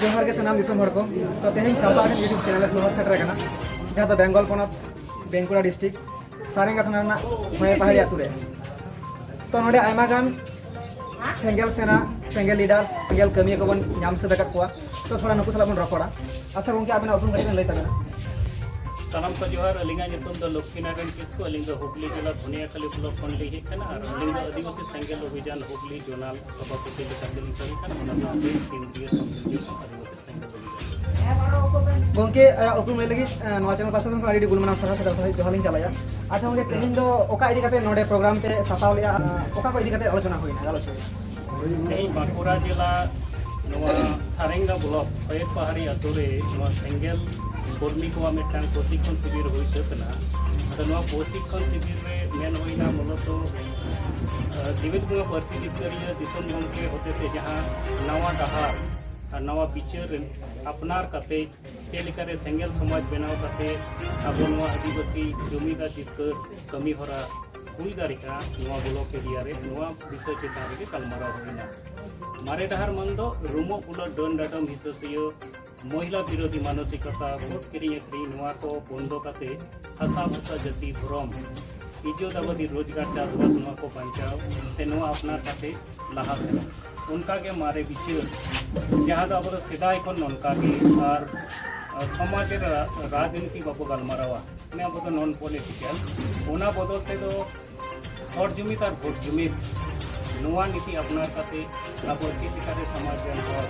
जोहार के सनाम दिसोम हर को तो तेहें सावता के यूट्यूब चैनल सोहर सेटर कना जहां तो बेंगल पोनत बेंकुड़ा डिस्ट्रिक्ट सारेंगा थाना ना होय पहाड़ी आतु रे तो नोडे आयमा गान सेंगल सेना सेंगल लीडर्स सेंगल कमिया को बन नाम से दकत कोआ तो थोड़ा नुकु सला बन रखोड़ा अच्छा उनके आपने अपन करी लई तगना सालाम को जोहार अलिंगा नितुम द लक्ष्मीनारायण किसको अलिंगा हुगली जिला धुनिया खाली ब्लॉक खन ली हेकना और अलिंगा आदिवासी सेंगल अभियान हुगली जोनाल सभापति लेखाते लिखल कना ओना साथे केंद्रीय संगठन आदिवासी सेंगल अभियान गोंके उपुम लगी नवा चैनल पास तो आडी गुलमना सरा सदा जोहालिंग चलाया अच्छा उनके तेहिं दो ओका इदी कते नोडे प्रोग्राम पे सताव लिया ओका को इदी कते आलोचना होइना आलोचना नहीं बांकुड़ा जिला नवा सारेंगा ब्लॉक पयत पहाड़ी अतुरे नवा सेंगल कर्मी को मिटांग प्रशिक्षण शिविर हुई सकना तो प्रशिक्षण शिविर में मेन होना मूलत दिवित बुआ पार्सी जितरिया दिसम गंके होते थे जहाँ नवा डहार और नवा पिक्चर अपनार कते चेलिकारे सेंगल समाज बनाव कते अब नवा आदिवासी जुमीदार जितकर कमी होरा हुई दारिका नवा ब्लॉक एरिया रे नवा विषय चेतान रे कलमारा होइना मारे डहार मन दो रूमो पुला डन डाटम हितसियो महिला विरोधी मानसिकता भोट किरिंग अखरिंग नवा को बंदो काते हसा भूसा जाति धर्म इज्जत अवधि रोजगार चाषबास नवा को बचाव से नवा अपना काते लहा से उनका के मारे विचार जहाँ अब सेदाय को नौका के और समाज राजनीति बाबू गलमारावा ने अब तो नॉन पॉलिटिकल ओना बदलते तो हर जुमित और भोट जुमित नवा नीति अपना काते अब चितिकारे समाज जन हर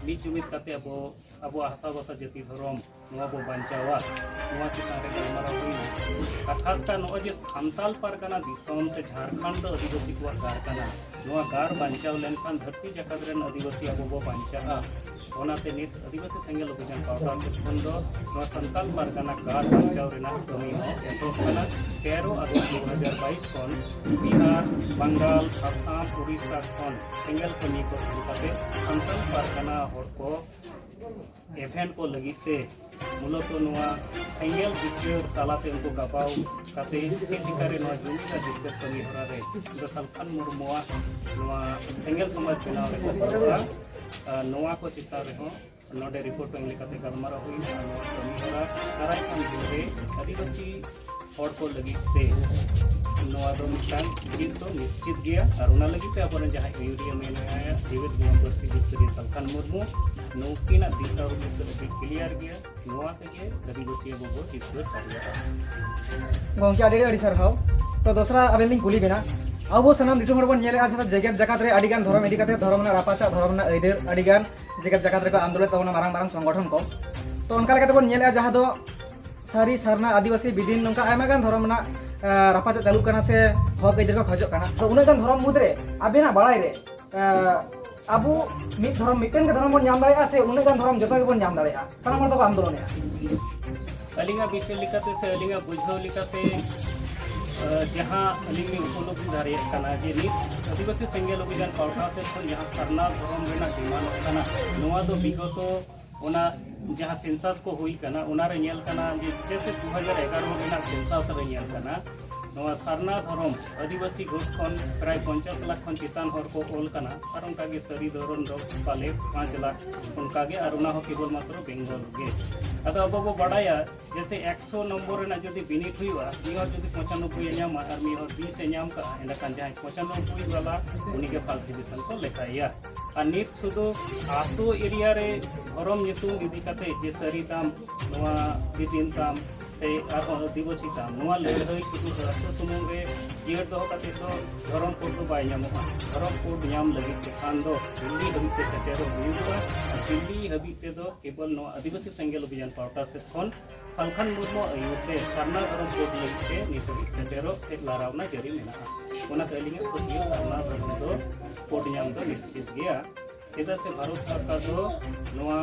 नीच जुमित काते अब आशा बसा जाति धर्म नवा बो बचावा नवा चितारे गलमारा हुई खास का नवा जे सान्ताल पारगाना दिसोम से झारखंड आदिवासी को गारकाना नवा गार बचाव लेनखान धरती जकत रेन आदिवासी अब बो बचा ओनाते नित आदिवासी सेंगल अभियान पावटा खन दो नवा सान्ताल पारगाना गार बचाव रेना कमी हो एतो खाना 13 अगस्त 2022 खन बिहार बंगाल आसाम उड़ीसा खन सेंगल कमी को सुरुते सान्ताल पारगाना हर को इवेंट को लगीते मूलत नवा सेंगल बिचार तालाते उनको गापाव काते केटिकारे नवा जुमिदा जितकर कमी होरा रे दो सालखान मुर्मुआ नवा सेंगल समाज बनाव रे नवा को चिता रे हो नोडे रिपोर्ट में लेकाते गलमारा हुई नवा कमी होरा कराई काम जुरे आदिवासी हर को लगीते नवा दो मिटान जीत तो निश्चित गया और उना लगीते अपन जहां यूरिया में आया जीवित गुण बस्ती जितरी सालखान मुर्मु नौकीना दिशा उद्देश्य क्लियर गया नवा के आदिवासी बबो चित्र कार्य गोंके आडी आडी सर हाव तो दूसरा अबेलिंग कुली बेना अब सनाम दिसम हर बन नेले आज जगत जगत रे आडिगान धर्म इदी कते धर्म ना रापाचा धर्म ना ऐदेर आडिगान जगत जगत रे को आंदोलन तबना मारंग मारंग संगठन को तो उनका लेकाते बन नेले जहां दो सारी सरना आदिवासी विदिन नंका आयमा गान धर्म ना रापाचा चालू कना से हक ऐदेर को खजो कना तो उना गान धर्म मुद्रे आबेना बाळाय रे अबो मिट धर्म मिटेन के धर्म बन नाम दाड़े से उना गान धर्म जतो के बन नाम दाड़े सानाम हर तो आंदोलन है अलिंगा विषय लिखाते से अलिंगा बुझो लिखाते जहाँ अलिंग उपलब्धि धारे कना जे नित आदिवासी सेंगल अभियान पावटा से खन जहाँ सरना धर्म रेना डिमांड कना नवा दो विगतो ओना जहाँ सेंसस को हुई कना ओना रे नेल कना जे जैसे 2011 रेना सेंसस रे नेल कना नवा सरना धर्म आदिवासी ग्रुप खन प्राय 50 लाख खन चितान हर को ओल कना और उनका के सरी धरन दो पाले 5 लाख उनका के और उना हो केवल मात्र बेंगल के अदा अब वो बड़ाया जैसे 100 नंबर रेना जदी बिनिट हुईवा निहर जदी 95 एनाम और मिहर 20 एनाम का एंड कान जहां 95 वाला उनी के फर्स्ट डिवीजन को लेखाया और नित सुदो आतो एरिया रे धर्म नितुम इदी कते जे सरी ताम नवा दिदिन ताम से आदिवासी ताम नवा लड़ाई शुरू करते सुमुंग रे जीर दो कते तो धर्म कोड तो बाय नामोगा धर्म कोड नाम लगी खान दो दिल्ली हबी ते सेटेरो हुईवा दिल्ली हबी ते दो केवल नो आदिवासी सेंगल अभियान पावटा से खन सालखान मुर्मो आयुते सरना धर्म कोड लगी ते निसबी सेटेरो से लारावना जरी मेना ओना कलिंगे तो ये सरना धर्म दो कोड नाम दो निश्चित गया चेदा से भारत सरकार दो नवा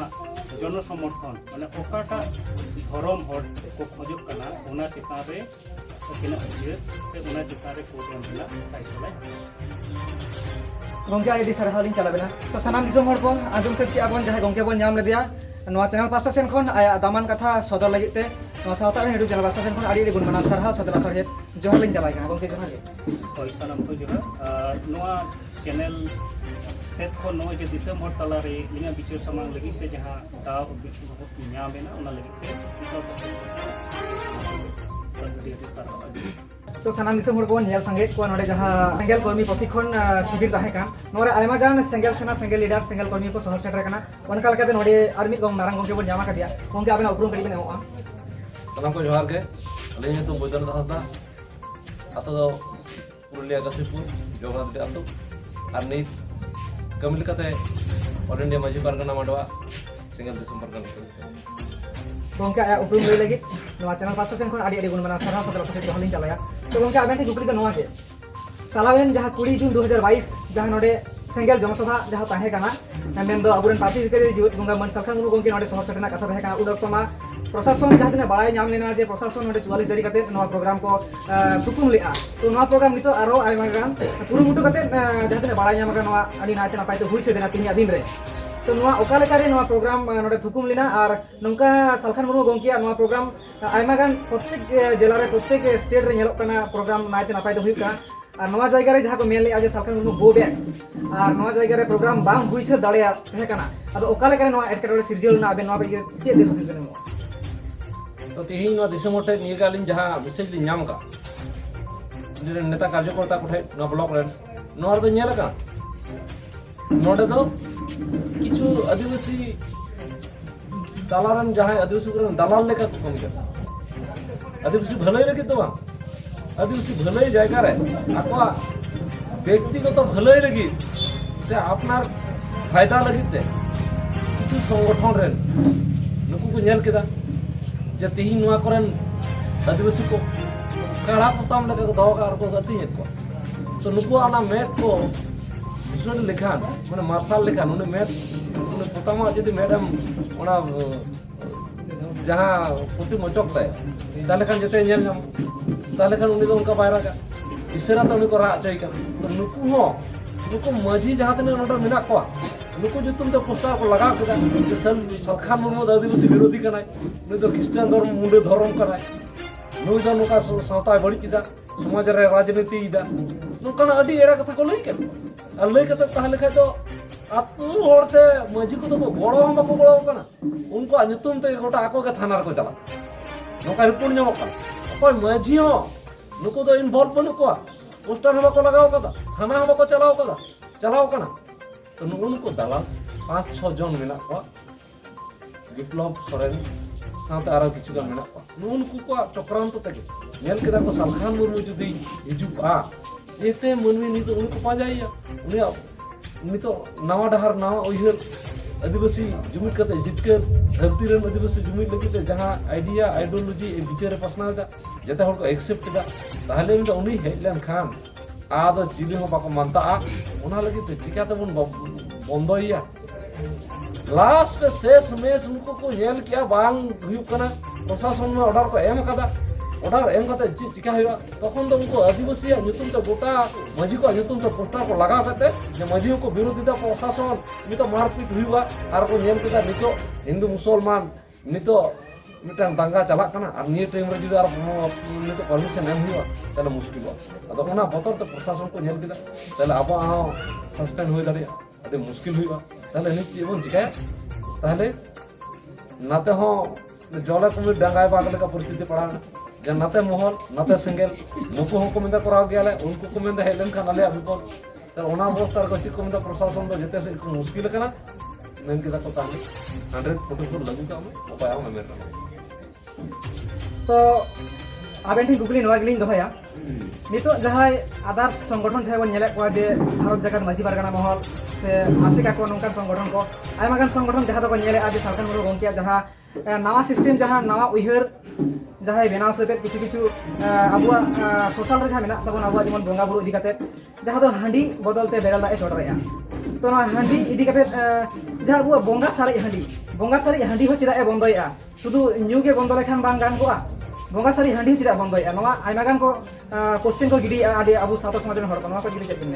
जन समर्थन माने ओकाटा धर्म हर को खोजो कना ओना चिता रे किना से ओना चिता रे कोड नाम ला फैसला गोंके आडी सर हालिंग चला बेना तो सनाम दिसम हर को आजम से कि अपन जहां गोंके बन नाम ले दिया नवा चैनल पास्टा सेन खन आया दामान कथा सदर लगित ते नवा सावता रे यूट्यूब चैनल पास्टा सेन खन आडी गुण मना सरहा सदर सरहे जोहर लिंग चला गना गोंके जोहर के पैसा नाम को जो नवा चैनल सेट को नॉय जे दिसम हर तलारे इना बिचार समांग लगी ते जहां दाव न्याम बेना उना लगी ते तो सानाम दिसम हर को नेल संगे को नोडे जहां सेंगेल कर्मी प्रशिक्षण शिविर ताहे कान नोरे आयमा गान सेंगेल सेना सेंगेल लीडर सेंगेल कर्मी को सहर सेटर काना उनका लगे नोडे आर्मी गम मारंग गंगे बन जामा कदिया गंगे आबेना उपरुम कड़ी बेना सानाम को जोहार के अलिᱧ तो बैद्यनाथ हांसदा अतो दो पुरुलिया गसिपुर जगन्नाथ के अतो और नित कमी लेकाते ऑल इंडिया माझी पारगना माडवा सेंगेल दिसम पारगना गंगे आया उपरुम लई लगी नोआ चैनल पास सेन खन आडी आडी गुण बना सारा सतरा सके तो हलिन चलाया तो गंगे आबेन गुकली का नोआ के चलावेन जहां 20 जून 2022 जहां नोडे सेंगेल जनसभा जहां ताहे काना मेन दो अबुरन पार्टी के जीव गंगा मन सरकार मुनु गंगे नोडे सहर सेटना कथा ताहे काना उडक्तमा प्रशासन जहां तने बड़ाई नाम लेना जे प्रशासन नोडे 44 जारी कते नोआ प्रोग्राम को थुकुम लेआ तो नोआ प्रोग्राम नितो आरो आयमा गान कुरुमुटु कते जहां तने बड़ाई नाम नोआ आडी नाते नापाय तो हुई से देना तिनी दिन रे तो नोआ ओका लेकारे नोआ प्रोग्राम नोडे थुकुम लेना और नोंका सालखान मुनु गंगिया नोआ प्रोग्राम आयमा गान प्रत्येक जिला रे प्रत्येक स्टेट रे नेलोक कना प्रोग्राम नाते नापाय तो हुई का और नोआ जायगा रे जहां को मेन ले आज सालखान मुनु गो बैक और नोआ जायगा रे प्रोग्राम बांग हुई से दाड़िया हे कना अदो ओका लेकारे नोआ एटकेटोरे सिरजिल ना आबे नोआ बे चे देश दिस बेनो तो तेहिं नोआ दिसम हटे निगालिन जहां विशेष लिन नाम का नेता कार्यकर्ता कोठे नोआ ब्लॉक रे नोआ रे नेल का नोडे दो किछु आदिवासी दलालन जहां आदिवासी को दलाल लेका को कमी कर आदिवासी भलाई लगे तो आदिवासी भलाई जायगा रे आको व्यक्तिगत भलाई लगी से अपनार फायदा लगी ते किछु संगठन रे नुकु को नेल केदा जे तेहिं नोआ करन आदिवासी को काड़ा पताम लगे को दो का को गति है तो नुकु आना मेट को सुन लेखान माने मार्शल लेखान उन्हें मेट उन्हें पतामा यदि मैडम ओना जहां पुटी मचक ताय ताले खान जते नेल नाम ताले खान उन्हें तो उनका बायरा का इसेरा तो उन्हें को रा चई का तो नुकु माझी जहां तने नोडा मिना को नुकु जो तुम तो पोस्टर को लगा के जे सरखान मुर्मु आदिवासी विरोधी कनाय नु तो क्रिश्चियन धर्म मुंडे धर्म कराय नु तो नुका सावता बड़ी किदा समाज रे राजनीति इदा नुकना अडी एड़ा कथा को लई के और लई कथा ताहले खाय तो आतु होर से माझी को तो बड़ो हम को बड़ो कना उनको अनुतुम ते गोटा आको के थाना को चला नुका रिपोर्ट ᱧᱟᱢᱚᱜ कना कोई माझी हो नुको तो इन्वॉल्व बनु को पोस्टर हम को लगाओ कदा थाना हम को चलाओ कना तो उनको दलाल 5-6 जन मेना को विप्लव सोरेन साथ आरो किछु का मेना को उनको को चक्रांत तक नेल केदा को सालखान मुर्मु जुदी हिजुआ जेते मनमी नि तो उनको पाजाइया उनी तो नवा डहार नवा उइहर आदिवासी जुमित कते जितकर धरती रे आदिवासी जुमित लगी जहां आइडिया आइडियोलॉजी ए बिचारे पसना जा जेते हर को एक्सेप्ट दा ताहले उनी उनी हेलन खान आदो जीवे हो बाको मानता उना लगी तो चिकाते बन बंदोइया लास्ट शेष मेस उनको को नेल किया बांग हुयु कना प्रशासन में ऑर्डर को एम कदा ऑर्डर एम कते चिका होया तखन तो उनको आदिवासी नुतुम तो गोटा माझी को नुतुम तो पोस्टर को लगा कते जे माझी को विरोधिता प्रशासन नि तो मारपीट हुआ आर को नेल केदा नितो हिंदू मुसलमान नितो मिटान दंगा चला कना और निये टाइम रे जुदी आर नितो परमिशन एम हुआ तले मुश्किल हुआ अदो ओना बतर तो प्रशासन को नेल केदा तले अब आ सस्पेंड होई दाड़िया अदे मुश्किल हुआ तले नि जीवन चिकाया तले नाते हो जले को डांगाय बागले का परिस्थिति पड़ाना जे नाते मोहन नाते सेंगेल नुको को मेंदा कराव गयाले उनको को मेंदा हेलन खान आले विपद तर ओना अवस्था को चिक को मेंदा प्रशासन दो जेते से मुश्किल कना मेन केदा को ताले 100% लागू का उपाय हम मेरा तो आबेन ठीक गुगली नोआ गिलिन दोहया नितो जहाय आदर्श संगठन जहाय बन नेले को जे भारत जगत माझी पारगना महल से आसिका को नोंकान संगठन को आयमा गान संगठन जहां तो नेले आज सालखान मुरु गंकिया जहां नवा सिस्टम जहां नवा उइहर जहां बेनाव सते किछु किछु अबुआ सोशल रे जहां मेना तबन अबुआ जेमन बंगा बुरु इदी काते जहां तो हांडी बदलते बेरल दा ए चोडरेया तो ना हांडी इदी काते जहां अबुआ बंगा सारे हांडी हो चिदा ए बंदोया शुधु न्यू के बंदो लेखान बांग गान कोआ बंगा सारी हांडी चिदा बंदोया नवा आयमा गान को क्वेश्चन को गिडी आडी अबु सातो समाज रे हर को नवा को गिडी चेक बिन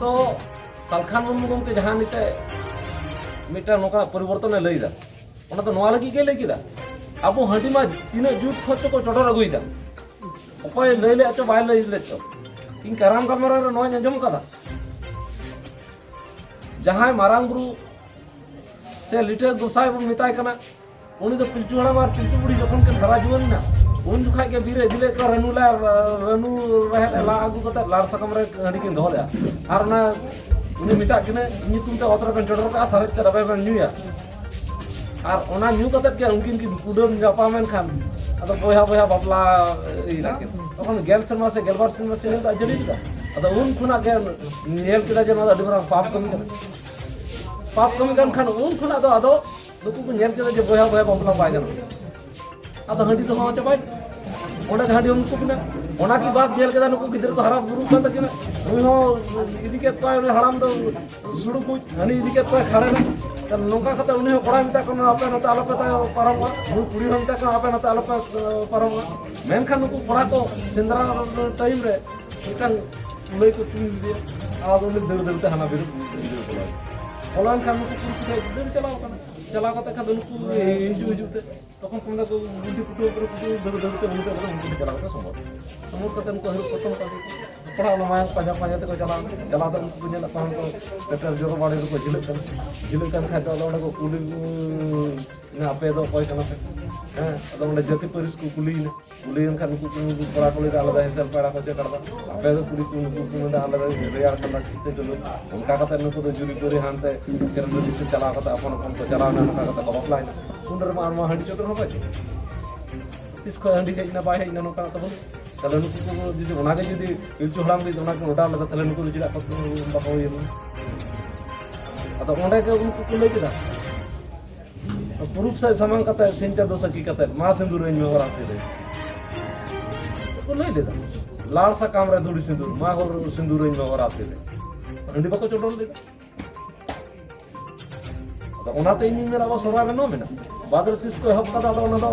तो सालखान मुर्मु गंके जहां निते मिटा नोका परिवर्तन लईदा ओना तो नोआ लगी के लेकिदा अब हांडी मा तीन जुट खर्च को चोडर अगुइदा अपाय लईले अचो बाय लईले तो इन कराम कमरा रे नोआ अंजम कदा जहां मारांग बुरु से लिटे गोसाई बन मिताय कना उनी तो पिलचू हड़ा मार पिलचू बुड़ी जखन के धरा जुवन ना उन जुखाय के बीरे दिले का रनु रहे ला आगु कता लार सकम रे हडी किन दोले आर ना उनी मिता किने इनी तुमते ओतर कन चोडर का सारे ते रबे बन न्यूया आर ओना न्यू कता के उनकिन की कुडम जापा मेन खान अदा बोया बोया बापला इना के तखन गेल सरमा से गेलबार सरमा से दा जड़ी दा अदा उन खुना के नेल किदा जन अदा डिबरा पाप कमी खान उन खुना दो अदो नुकु को नेल किदा जे बोया बोया बापला पाय गन अदा हंडी तो हो चबाय ओना हंडी उनको बिना ओना की बात जेल केदा नुकु गिदर को हरा बुरु का तकिना नुई हो इदी के पाय हराम दो सुडु को हनी इदी के पाय खड़े ना त नोका कता उनी हो कोड़ा मिता कोन आपे नता आलोपे ता परमवा नु पुरी हमता को आपे नता आलोपे परमवा मेनखान नुकु कोड़ा को सिंदरा टाइम रे इकन लई को तुम दिया आज उनी दर ते हना बिरु कोलान खान नुकु पुरी दर चलाव कता का नुकु हिजुते तखन कोन को गुंडी पुटो ऊपर पुटो दर ते उनते उनते चलाव का संभव कता नुकु हरु प्रथम का पढ़ा माया पाजा ते को चलाव तो उनको बुझे ना पान को पेटर जोरो बाड़े को जिले kan खातो ओडा को कुली ना आपे दो कोई कना हां अदा ओडा जति परिस को कुली kan को पड़ा कोली आलादा हेसल पड़ा को करबा आपे दो कुली को दा आलादा रेयार कला ठिते दलो उनका कता नको तो जुरी करे हानते केरन दिस चला कता अपन को चला ना का कता बबला कुंडर मार मा हंडी चोटर होबा इसको हंडी के ना बाय ना नो का तब तले नुकु को जुदी ओनागे जुदी पिलचू हड़ाम दे ओना को ओटा लगा तले नुकु जुदा को बाको ये अदा ओंडे के उनको को ले केदा पुरुष से समान कता सिंचा दो सकी कता मा सिंदूर में और आते रे को ले लेदा लाल सा काम रे दुड़ी सिंदूर मा को सिंदूर में और आते रे हंडी बाको चोटोल दे अदा ओनाते इन मेरा वो सोरा में नो मेना बादर किसको हब कदा ओना दो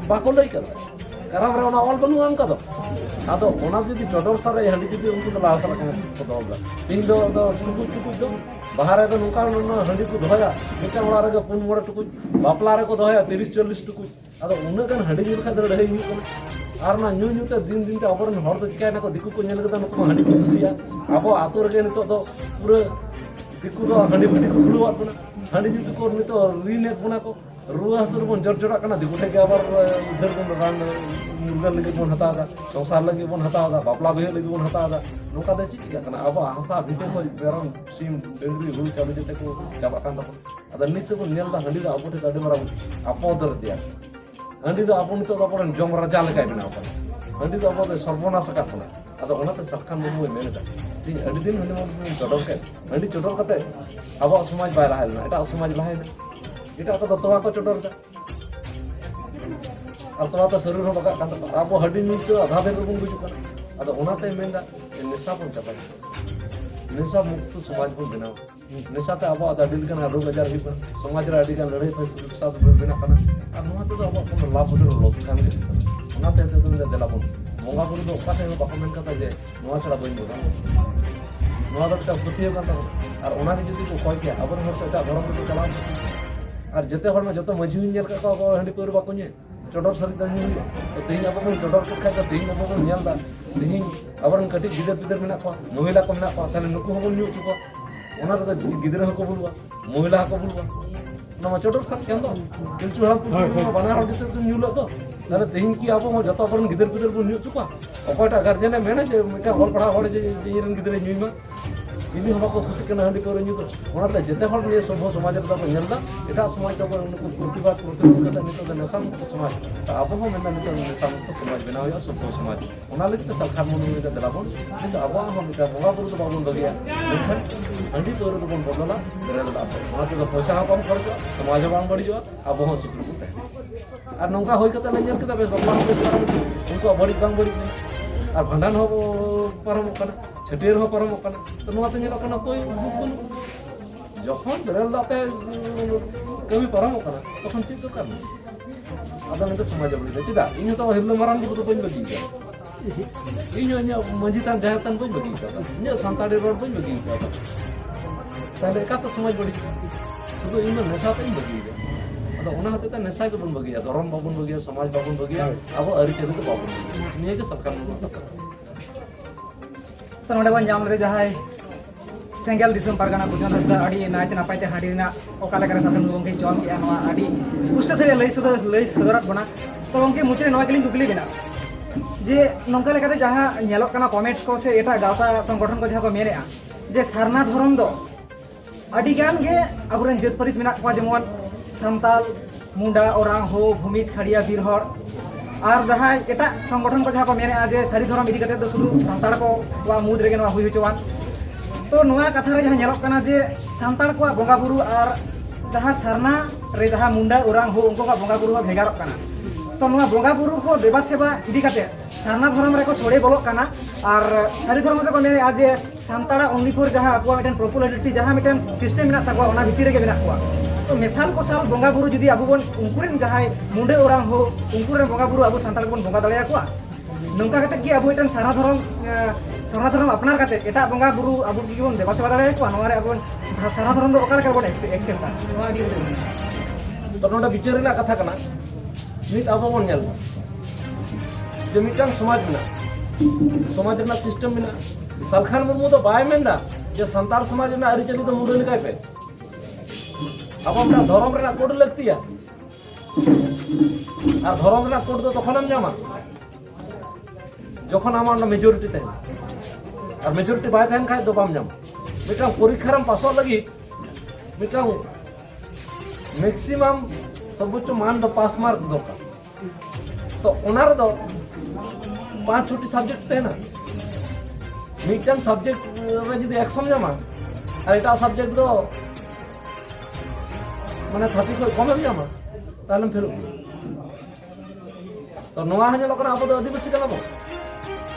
बाको ले कदा कराम रे ओना ऑल बनु आम कदो आदो ओना जदी चोडर सारे हंडी जदी उनको तो लाल सारा को दोला तीन दो टुकु दो बाहर दो नुका हंडी को दोया निका ओड़ा रे पुन मोड़ टुकु बापला रे को दोया 30 40 टुकु आदो उन गन हंडी निल खा दे हि आर ना न्यू न्यू ते दिन दिन ते अबरन हर दो चिका ना को दिकु को नेल कदा नुको हंडी को खुशिया आबो आतो रे नितो दो पूरे दिकु दो हंडी बडी को खुलुवा बना हंडी जदी को नितो रीने बना को रुआ हसुर बन जड़ कना दिकु टे के आबर उधर बन रान मुर्गा लगे बन हतागा संसार लगे बन हतागा बापला बहे लगे बन हतागा नोका दे चिका कना अब हसा भिटे को बेरन सीम डेंगरी हुई चालू जते को चाबा कांदा अद नित को नेल दा हंडी दा अपोटे दा मरा अपो दर दिया हंडी दा अपन तो अपन जम राजा लगा बिना अपन हंडी दा अब सर्वनाश का थना अद ओनाते सरकार मन मेनेदा ती अडी दिन हंडी मन चोडर के हंडी चोडर कते अब समाज बाय रहा है एटा समाज लाहे इटा तो तवा को चोडर दा और तवा तो शरीर हो बका कांदा अब हड्डी नी तो आधा दे को बुझु का अद ओनाते मेंदा निशा को चपा निशा मुक्त समाज को बनाओ निशा ते अब आधा दिल कन रोग हजार भी समाज रा अडी कन लड़ाई फस साथ बना कना और नोहा तो अब को लाभ उधर लोग काम के ओनाते तो देला बोल मोगा को तो ओकाते बाको मेन कता जे नोहा छड़ा बइन होगा नोहा तो प्रतियो का और ओना के जदी को कोई के अबर हर तो धर्म को चला और जते हर में जतो मझी नेल का को हंडी पर बाको ने चोडर सरी दही तो तीन अब को चोडर को खा तीन अब को नेल दा तीन अबर कटी गिदर पिदर मेना को महिला को मेना को तने नुकु हो न्यू को ओना तो गिदर को बुलवा महिला को बुलवा ना चोडर सर केन दो किंतु हम बना हो जते तो न्यू लो तो तने तीन की अब हो जतो अबर गिदर पिदर को न्यू चुका अकोटा गार्जियन मेना जे मिका होल पढ़ा होड़ जे इरन गिदर न्यूमा इनी हम को खुशी केना हंडी पर न्यू तो ओनाते जते हर ने सब समाज रे तो नेलदा एटा समाज तो उनको प्रतिभा कता नितो नसा मुक्त समाज अब हम मेना नितो नसा मुक्त समाज बनाओ या सब समाज ओना लगे सरकार मन में दला बोल किंतु अब हम मिका बोगा बुरु तो बाबन दगिया लेकिन हंडी पर तो बन बदला रेल दा ओना तो पैसा कम खर्च समाज बांग बढ़ी जो अब हम सुख को और नंका होय कता नेल कता बेस बाबा उनको बड़ी बांग बड़ी और भंडान हो परम कना छटेर हो परम कना तो नोआ तो नेल कना कोई बुन जखन रेल दाते कभी परम कना तखन चित तो करना आदा में तो समाज बड़ी चिदा इन तो हिरलो माराम को तो बन बगी इन मंजी तान जाय तान बन बगी इन संताड़ी रोड बन बगी ताले का तो समाज बड़ी शुद्ध इन नशा तो बगी अदा ओना हते ता नशा को बन बगी धर्म बाबन बगी समाज बाबन बगी अब अरि चेद तो बाबन निये के सरकार न तो नोडे बन जाम रे जहाय सेंगेल दिसम पारगाना बुझन हसदा अड़ी नायते नापायते हाडी रिना ओका लेकर साथन गोंके चल के नवा अड़ी पुष्ट से लई सदरत बना तो गोंके मुचे नवा केलिंग कुकली बिना जे नंका लेकर जहां नेलोक कना कमेंट्स को से एटा गावता संगठन को जहां को मेनेआ जे सारना धरम दो अड़ी गान गे अबुरन जेत परिस मिना को जेमन संताल मुंडा ओरांग हो भूमिज खड़िया बीरहर और जहां एटा संगठन को जहां को मेनेआ जे सारी धरम इदी कते दो सुदु संताल को वा मुद रेगे नवा हुई होचवान तो नवा कथा रे जहां नेलोक कना जे संताल को बोंगा बुरु और जहां सरना रे जहां मुंडा ओरांग हो उनको का बोंगा बुरु हो भेगारक कना तो नवा बोंगा बुरु को देवा सेवा इदी कते सारना धर्म रे को सोड़े बोलो कना और सारी धर्म को मेने आज सानताड़ा उन्नीपुर जहां आपको मिटन पॉपुलैरिटी जहां मिटन सिस्टम मिना तकवा ओना भितर रे मेना को तो मेसाल को साल बोंगा बुरु जुदी अबु बन उनकुरेन जहां मुंडे ओरांग हो उनकुरेन बोंगा बुरु अबु सानताड़ को बोंगा दड़या को नंका कते कि अबु मिटन सारना धर्म अपनार कते एटा बोंगा बुरु अबु की बन देवा सेवा दड़या को नवा रे अबु सारना धर्म दो ओकाल के बन एक्सेप्ट नवा दी तो नोडा बिचार रेना कथा कना नित अबु बन नेल जे मिटन समाज में सिस्टम में सलखान मुर्मू तो बाय मेना जे संताल समाज में अरिचली तो मुंडे लिखाय पे अब अपना धर्म रेना कोड लगती है और धर्म रेना कोड तो तखन हम जामा जखन आमार मेजॉरिटी तहन और मेजॉरिटी बाय तहन खाय तो बाम जामा मिटन परीक्षा पास लगी मिटन मैक्सिमम सर्वोच्च मान दो पास मार्क दरकार तो ओनार दो 5-6 सब्जेक्ट तहना मिटन सब्जेक्ट रे जदि एक्शन जामा और एटा सब्जेक्ट दो माने 30 को कम जामा तालम फेल तो नवा हने लोकना अब आदिवासी कना बो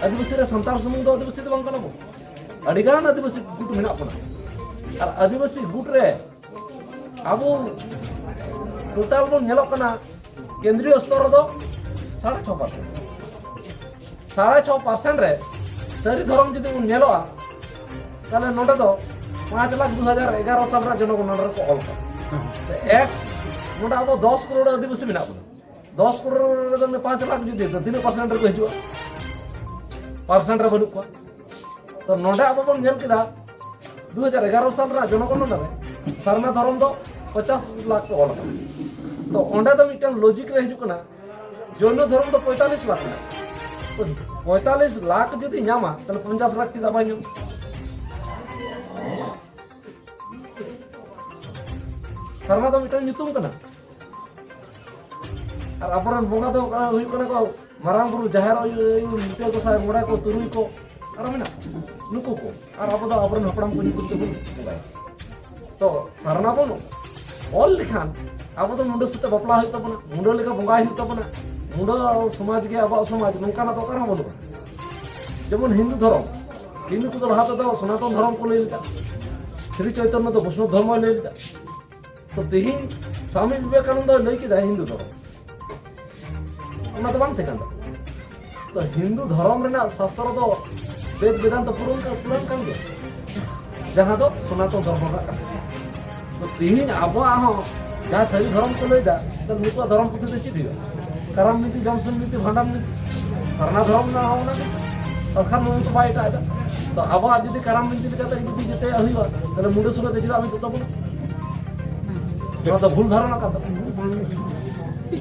आदिवासी रे संताल सुमुंग दो आदिवासी तो बंग कना बो अडिगान आदिवासी गुट मेना पना और आदिवासी गुट रे अब टोटल बन नेलो कना केंद्रीय स्तर दो 6.5% 6.5% रे सारी धर्म जदि नेलोआ ताले नोडे दो 5,02,011 साल रा जनगणना रे को ऑल तो एक नोडा अब 10 करोड़ आदिवासी मेना पना 10 करोड़ रे 5 लाख जदि तो 3% रे को हिजुआ परसेंट रे बनु को तो नोडा अब बन नेल किदा 2011 साल रा जनगणना रे सरना धर्म दो 50 लाख को ऑल तो ओंडा तो मिटन लॉजिक रे हिजु कना जौन धर्म तो 45 लाख तो 45 लाख जदि नामा तो 50 लाख चेदा बाय सरना तो मिटन नितुम कना और अपरन बोंगा तो हुई कना को मारांग बुरु जाहेर मिटे को साय मोड़ा को तुरुई को और मेना नुकु को और अब तो अपरन हपड़ाम को नितुम तो तो सरना बनो ऑल लिखान अब तो मुंडो सुते बपला होय तबना मुंडो लेका बोंगा होय तबना मुंडो समाज के अब समाज नोका ना तो करा बनो जेमन हिंदू तो रहा तो सनातन धर्म को लेलता श्री चैतन्य तो वैष्णव धर्म लेलता तो तेहिन स्वामी विवेकानंद लई के हिंदू धर्म ओना तो बांग थेकंदा तो हिंदू धर्म रेना शास्त्र तो वेद वेदांत पुराण कान गे जहां तो सनातन धर्म का तो तेहिन अब आहो जहां सही धर्म को लेदा तो निको धर्म पुथि चि दियो करम नीति जमसन नीति भांडम नीति सरना धर्म ना होना सरकार मुंड तो बाइटा तो अब जदि करम नीति लेका जदि जते हइबा तले मुंड सुगा देखिला आमी तो तो भूल धारणा का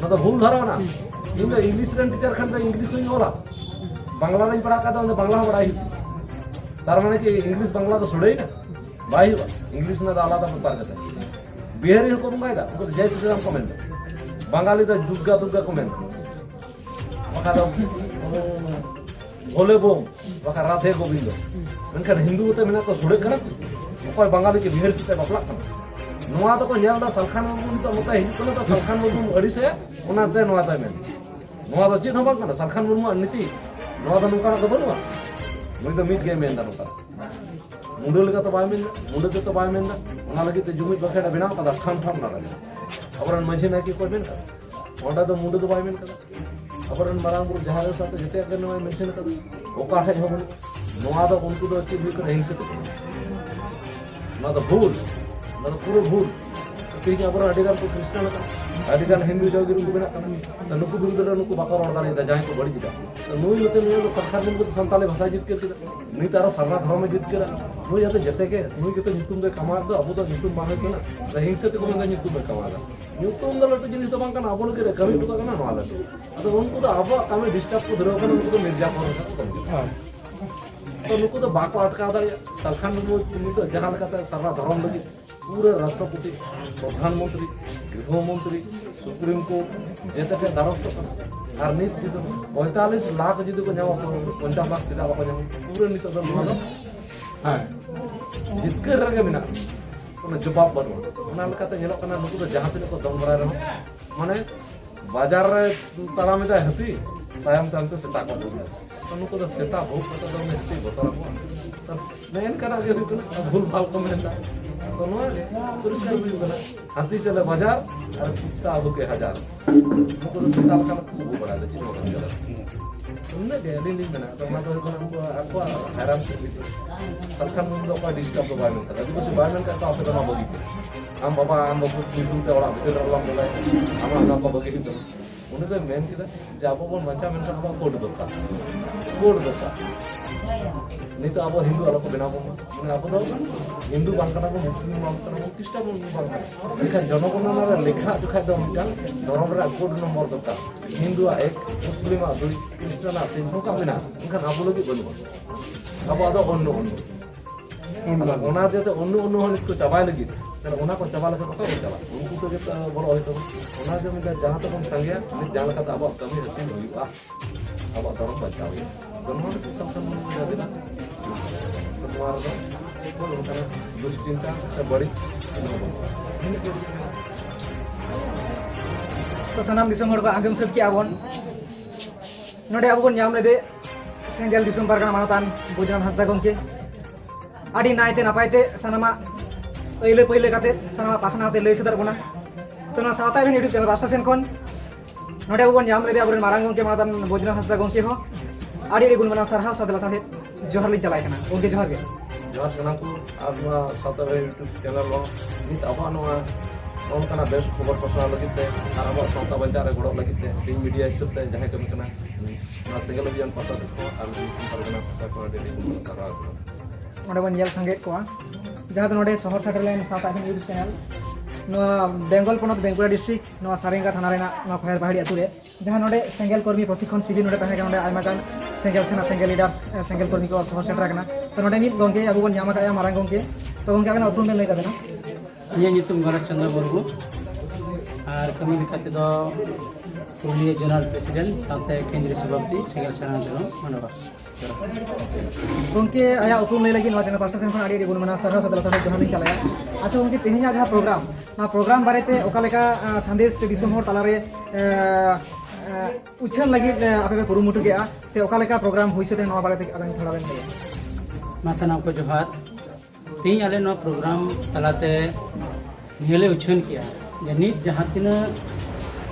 तो भूल धारणा इन इंग्लिश रेन टीचर खन इंग्लिश ही होला बांग्ला रे पढ़ा का तो बांग्ला पढ़ाई तार माने कि इंग्लिश बांग्ला तो सुड़े ना बाई इंग्लिश ना आलादा प्रकार करते बिहारी को दूंगा इधर तो जय श्री राम कमेंट बंगाली तो दुर्गा दुर्गा कमेंट वखा तो भोले बोम वखा राधे गोविंद उनका हिंदू तो मेना तो सुड़े कना कोई बंगाली के बिहार से बपला कना नोआ तो को नेलदा सलखान मुर्मू तो मता हिजु कना तो सलखान मुर्मू अड़ी से ओना ते नोआ तो मेन नोआ तो चिन्ह बंग कना सलखान मुर्मू नीति नोआ तो नुका तो बनुआ मुई तो मिट गे मेन दा नुका मुंडो लेका तो बाय मेन मुंडो तो बाय मेन दा ओना लगी ते जुमी बखेड़ा बनाव कदा ठम ठम ना लगे अबरन मझे ना की कोई मेन का ओंडा तो मुंडो तो बाय मेन कदा अबरन मारांग बुर जहार साथ जते अगर नोय मेंशन कदा ओका ठे होबन नोआ तो उनको तो अच्छी भी कर हिंग से ना तो भूल ना तो पूरा भूल तीन अब अड़ीगान को क्रिश्चियन अड़ीगान हिंदू जगह को बना नुकु बिरुद्ध नुकु बाको रड़ दाड़ा जहाँ को बड़ी जीता तो नुई नते नुई सरकार दिन को संताली भाषा जीत के नुई तार सारा धर्म जीत के नुई जाते जते के नुई के नितुम दे कमा दो अब तो नितुम बाहे के ना हिंसा को मंगा नितुम दे कमा नितुम दो लटू जिनिस तो बांग का अब के कमी तो का ना वाला तो उनको तो अब कमी डिस्टर्ब को धरो कर उनको मिर्जापुर तो नुकु तो बाको अटका दाड़ा सरकार तो जहाँ सारा धर्म लगी पूरे राष्ट्रपति प्रधानमंत्री गृहमंत्री सुप्रीम कोर्ट जेते के द्वारस्थ और नित जी 45 लाख जी को नाम 50 लाख चला बाको नाम पूरे नित दो जितकर रगे मिना कोनो जवाब बनो ओना लकाते नेलो कना नुकु तो जहां तिन को दम बरा रहो माने बाजार रे ताराम दा हती तायम ताम तो सेता को बोल तो नुकु तो सेता भोग को तो में हती बतर को तो मेन करा के भूल भाल को मेनता तो नो पुरस्कार भी बना हाथी चले बाजार और कुत्ता अब के हजार नुकु तो सेता का खूब बड़ा ले चिनो कर उन्ने डेली नहीं बना तो मैं तो आपको हैरान कर दी सरकार मुंडो का डिस्टर्ब तो बाय में था अभी कुछ बाय में का आप तो ना बोली हम बाबा हम बहुत सुन ते वाला भीतर रलम बोला हम ना को बगे तो उन्हें तो मेन किदा जाबो को मचा में का कोड दोका नहीं तो अब हिंदू वाला को बनाबो माने अब तो हिंदू बांकना को मुस्लिम बांकना को क्रिश्चियन बांकना लेकिन जनगणना रे लेखा जोखा दो मिटान धर्म रे कोड नंबर दोका हिंदू एक मुस्लिम दुई क्रिश्चियन तीन को का बिना इनका अब लोग बोलबो अब आदो अन्नो ओना देते अन्नो हन को चाबाय लगी तर ओना को चाबा लगे को चाबा उनको तो जे बड़ होय तो ओना जे में जहां तक हम संगे जान का अब कमी हसीन हुआ अब धर्म बचाओ दोनों को संसद में देना तुम्हारा तो उनका दुश्चिंता से बड़ी तो सनाम दिसम हड़ को आंजम सब की आबन नोडे अब बन नाम लेदे सेंगेल दिसम पारगना मानतान बुजनाथ हांसदा गंके आडी नायते नापायते सनामा पहिले पहिले काते सनामा पासनाते लई सदर बना तो ना सावता बेन यूट्यूब चैनल राष्ट्र सेन कोन नोडे अब बन नाम लेदे अब मारांग गंके मानतान बुजनाथ हांसदा गंके हो आडी गुण बना सरहा सादला साथे जोहर लिन चलाय कना उनके जोहर के जोहर सनाकू आप सातरे यूट्यूब चैनल लो नित अब ओनकाना बेस्ट खबर पसना लगिते और अब सावता बचार रे गड़ो लगिते टीम मीडिया हिसाबते जहां कमी कना ना सिंगल अभियान पता को और दिसम परगना पता को डेली करा नोडे बन येल संगे को जहां नोडे शहर सेटरलाइन सावता बेन यूट्यूब चैनल नो बेंगल पनत बेंगुरा डिस्ट्रिक्ट नो सारेंगा थाना रेना नो खैर पहाड़ी अतु रे जहां नोडे सेंगेल कर्मी प्रशिक्षण शिविर नोडे तहे नोडे आयमा गान सेंगेल सेना सेंगेल लीडर्स सेंगेल कर्मी को शहर सेटर कना तो नोडे मित गंगे अबु बन नामा का मारांग गंगे तो गंगे आबेन उतुम बेन लई जाबेना ये नितुम गणेश चंद्र मुर्मू और कमी लेकाते दो पुरुलिया जोनल प्रेसिडेंट साथे केंद्रीय सभापति सेंगेल सेना दलो मानवा गंके आया उतुम लई लगी नो चैनल पास्टा सेन खन आडी गुण मना सरहा सादला साथे जोहर लिन चलाया अच्छा गंके तेहेኛ जहां प्रोग्राम बारेते ओका लेका संदेश दिसम हर तालारे उछल लगी आपे कुरुमुटु के से ओका लेका प्रोग्राम हुइसे नो बारेते आबेन थोड़ा बेन मासना को जोहार तीन आले नो प्रोग्राम तलाते नेले उछन किया जे नित जहां तिन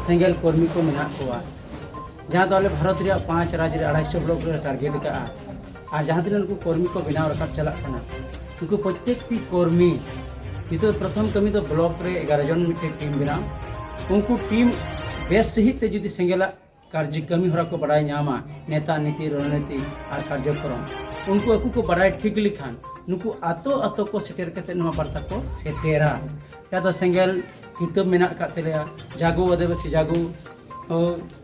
सेंगेल कर्मी को मेना कोआ जहां तो आले भारत रे 5 राज्य रे 250 ब्लॉक रे टारगेट का आ जहां तिन उनको कर्मी को बिना रखा चला कना उनको प्रत्येक टी कर्मी नितो प्रथम कमी तो ब्लॉक रे 11 जन मिटे टीम बिना उनको टीम बेस सहित ते जदि सेंगेला कार्यक्रमी हरा को बड़ाई नामा नेता नीति रणनीति और कार्यक्रम उनको अकु को बड़ाई ठीक लिखान नुकु आतो आतो को सेटेर कते नुआ बार्ता को सेटेरा या तो सेंगेल किताब मेना कातेलिया जागो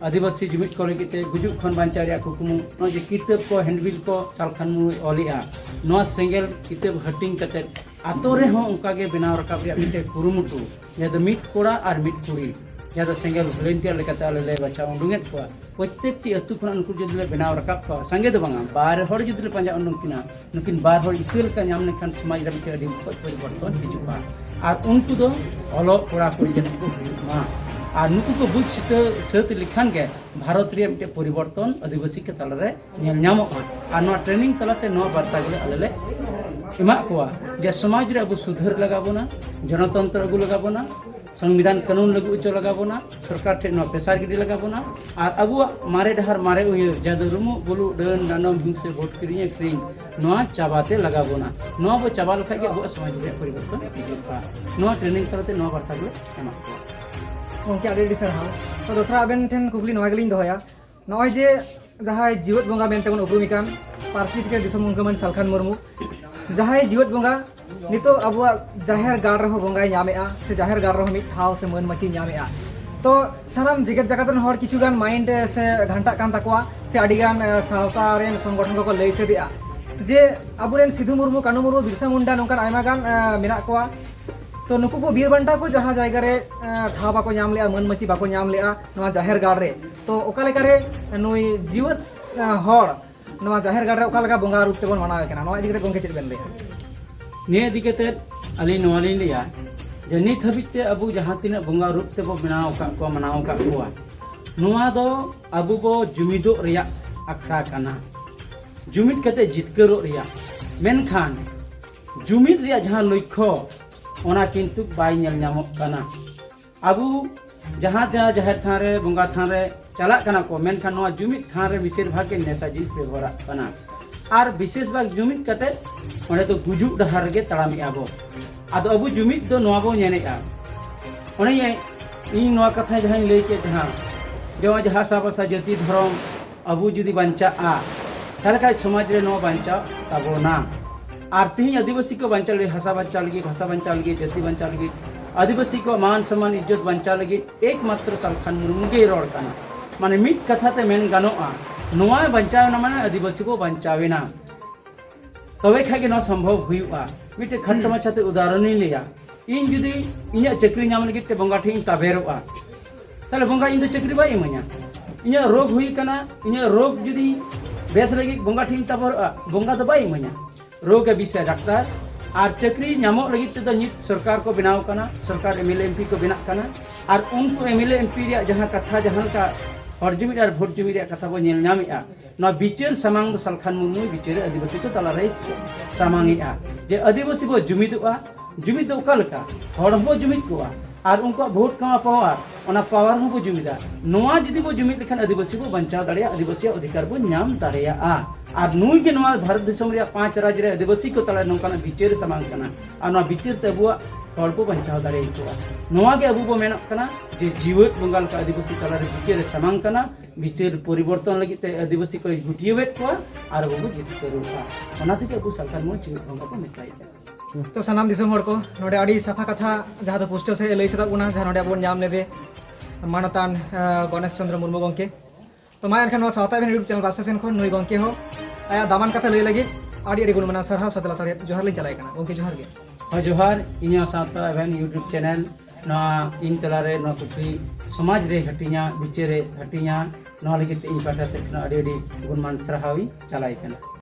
आदिवासी जुमित को लेकिते गुजुक खन बांचारिया कुकुमु नो जे किताब को हैंडबिल को सालखान मु ओलिया नो सेंगेल किताब हटिंग कते आतो रे हो उनका के बनाव रखा मिटे कुरुमुटु या तो मिट कोड़ा और मिट कुड़ी या तो सेंगेल वॉलंटियर लेकाते आले ले बचा उंडुंगेत को प्रत्येक टी अतु खन उनको जदले बनाव रखा को संगे दो बांगा बार हर जदले पंजा उंडुंकिना नुकिन बार हर इतल का नाम नेखान समाज रे मिटे अडी परिवर्तन हिजुपा और उनको दो अलो कोड़ा कोड़ी जन को मा और नुकु को बुझ सत लिखान के भारत रे मिटे परिवर्तन आदिवासी के तलरे नेल नामो और नो ट्रेनिंग तलाते नो बार्ता गले आले एमा कोआ जे समाज रे अबु सुधार लगा बोना जनतंत्र अगु लगा बोना संविधान कानून लागू उच्च लगा बोना सरकार ठे नो पेशार गिडी लगा बोना और अबु मारे डहर मारे उय जादू रुमु बुलु डन दानम हिंसे वोट करिए क्रीम नोआ चाबाते लगा बोना नोआ बो चाबा लखा के अबु समाज रे परिवर्तन हिजुका नोआ ट्रेनिंग करते नोआ बार्ता गो एमा गंके आडी सरहाव तो दसरा आबेन ठेन कुकली नोआ गेलिन दोया नय जे जहाय जीवत बंगा मेनते बन उपरुमिकान पार्सी के दिसम मुनकमन सालखान मुर्मू जहाय जीवत बंगा नितो अबुआ जाहेर गाड़ रहो बंगाय नामेआ से जाहेर गाड़ रहो मिट ठाव से मन मची नामेआ तो सानाम जेगत जगतन हर किछुगान माइंड से घंटा कान तकवा से अडिगान सावता रेन संगठन को लई सेदिया जे अबुरेन सिधु मुर्मू कानू मुर्मू बिरसा मुंडा नोकान आयमागान मेना कोआ तो नुकु को बीर बंटा को जहाँ जायगा रे ठाव बाको नाम लेआ मन मची बाको नाम लेआ नवा जाहेर गाड़ रे तो ओका लेका रे नुई जीवत हर नवा जाहेर गाड़ रे ओका लेका बंगा रूप तेबन मनावे कना नवा इदि करे गंके चेद बेन ले निये इदि कते अली नोआ लिन लिया जे नित हबिते अबु जहाँ तिना बंगा रूप तेबो बनाव का को मनाव का कोआ नोआ दो अबु बो जुमिदो रिया अखड़ा कना जुमिद कते जितकरो रिया मेनखान जुमिद रिया जहाँ लक्ष्य ओना किंतु बाय नेल नामक कना अबु जहाँ त्या जाहेर थान रे बंगा थान रे चला कना को मेनखान नोआ जुमिद थान रे विशेष भाग के नेसा जिस व्यवहार कना और विशेष भाग जुमिद कते ओने तो गुजुक डहार गे तड़ामी आबो आदो अबु जुमिद दो नोआ बो नेनेआ ओने ये इन नोआ कथा जहां लई के जहां जो जहां साबसा जाति धर्म अबु जुदी बंचा आ छलका समाज रे नोआ बंचा तबो ना आरती आदिवासी को बंचा लगी भाषा बंचा लगी भाषा बंचा लगी जाति बंचा लगी आदिवासी को मान सम्मान इज्जत बंचा लगी एकमात्र सालखान मुर्मू गे रोड काना माने मिट कथा ते मेन गानोआ नोआ बंचाव ना माने आदिवासी को बंचावे ना तबे खागे न संभव हुआ मिटे खंड मचाते उदाहरण लिया इन जुदी इnya चक्री नाम लगी ते बंगा ठिन ताबेरोआ ताले बंगा इन चक्री बाई इमanya इnya रोग हुई कना इnya रोग जुदी बेस लगी बंगा ठिन ताबेरोआ बंगा तो बाई इमanya रोग के विषय डाक्टर और चक्री नामो लगी तो नित सरकार को बनाव कना सरकार एमएलए एमपी को बना कना और उनको एमएलए एमपी रे जहां कथा जहां का और जुमिद और भोट जुमिद कथा बो नेल नामेआ न बिचार सामांग दो सालखान मुर्मू बिचार आदिवासी को तला रे सामांगेआ जे आदिवासी बो जुमिदआ जुमिद ओकालका हर बो जुमिद कोआ और उनको वोट कमा पावर ओना पावर हो बो जुमिदा नोआ जदी बो जुमिद लेखान आदिवासी बो बंचाव दाड़िया आदिवासी अधिकार बो नाम दाड़िया और नुई के नोआ भारत देशम रे 5 राज्य रे आदिवासी को तला नोकाना बिचार सामांग कना और नोआ बिचार ते अबुआ हर बो बंचाव दाड़िया कोआ नोआ के अबु बो मेनक कना जे जीवत बंगाल का आदिवासी तला रे बिचार सामांग कना बिचार परिवर्तन लगी ते आदिवासी को गुटियेवेट कोआ और बो जित करूआ ओना ते अबु सरकार मो जीवत बंगा को मिटाई तो सानाम दिसम हर को नोडे आडी सफा कथा जहाँ तो पोस्टर से लई सदा गुना जहाँ नोडे अबो नाम लेबे मानतान गणेश चंद्र मुर्मू गंके तो मा एनखान सावता बेन यूट्यूब चैनल राष्ट्र सेन खन नुई गंके हो आया दामान कथा लई लगी आडी आडी गुण मना सरहा सतला सरे जोहार लई चलाय कना गंके जोहार गे जोहार इना सावता बेन यूट्यूब चैनल ना इन तलारे ना कुकरी समाज रे हटिया बिचे रे हटिया ना लगी इन पाटा से आडी आडी गुण मान सरहावी चलाय कना